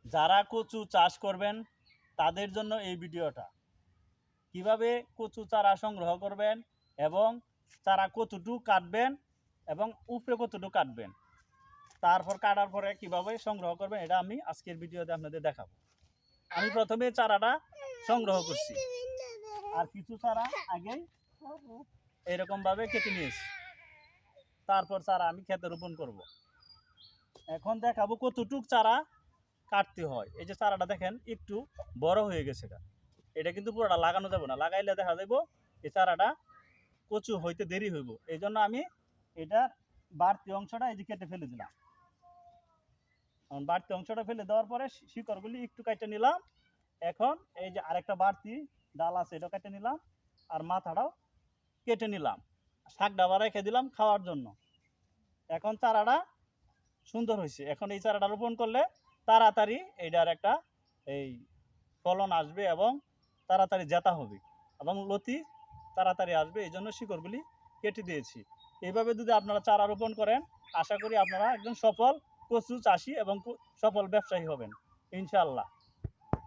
যারা কচু চাষ করবেন তাদের জন্য এই ভিডিওটা। কিভাবে কচু চারা সংগ্রহ করবেন এবং চারা কতটুকু কাটবেন এবং উপরে কতটুকু কাটবেন, তারপর কাটার পরে কিভাবে সংগ্রহ করবেন, এটা আমি আজকের ভিডিওতে আপনাদের দেখাবো। আমি প্রথমে চারাটা সংগ্রহ করছি, আর কিছু চারা আগেই এরকমভাবে কেটে নিয়েছি। তারপর চারা আমি ক্ষেতে রোপণ করব। এখন দেখাবো কতটুক চারা কাটতে হয়। এই যে চারাটা দেখেন একটু বড় হয়ে গেছে, এটা কিন্তু পুরোটা লাগানো যাবে না, লাগাইলে দেখা যাব এই চারাটা কচু হইতে দেরি হইব। এই জন্য আমি এটার বাড়তি অংশটা এই যে কেটে ফেলে দিলাম। বাড়তি অংশটা ফেলে দেওয়ার পরে শিকড়গুলি একটু কেটে নিলাম। এখন এই যে আরেকটা বাড়তি ডাল আছে, এটা কেটে নিলাম, আর মাথাটাও কেটে নিলাম, শাক ডাবা রেখে দিলাম খাওয়ার জন্য। এখন চারাটা সুন্দর হয়েছে। এখন এই চারাটা রোপণ করলে তাড়াতাড়ি এইটার একটা এই ফলন আসবে এবং তাড়াতাড়ি জেতা হবে এবং লতি তাড়াতাড়ি আসবে। এই জন্য শিকড়গুলি কেটে দিয়েছি। এইভাবে যদি আপনারা চারা রোপণ করেন, আশা করি আপনারা একদম সফল কচু চাষি এবং সফল ব্যবসায়ী হবেন ইনশাআল্লাহ।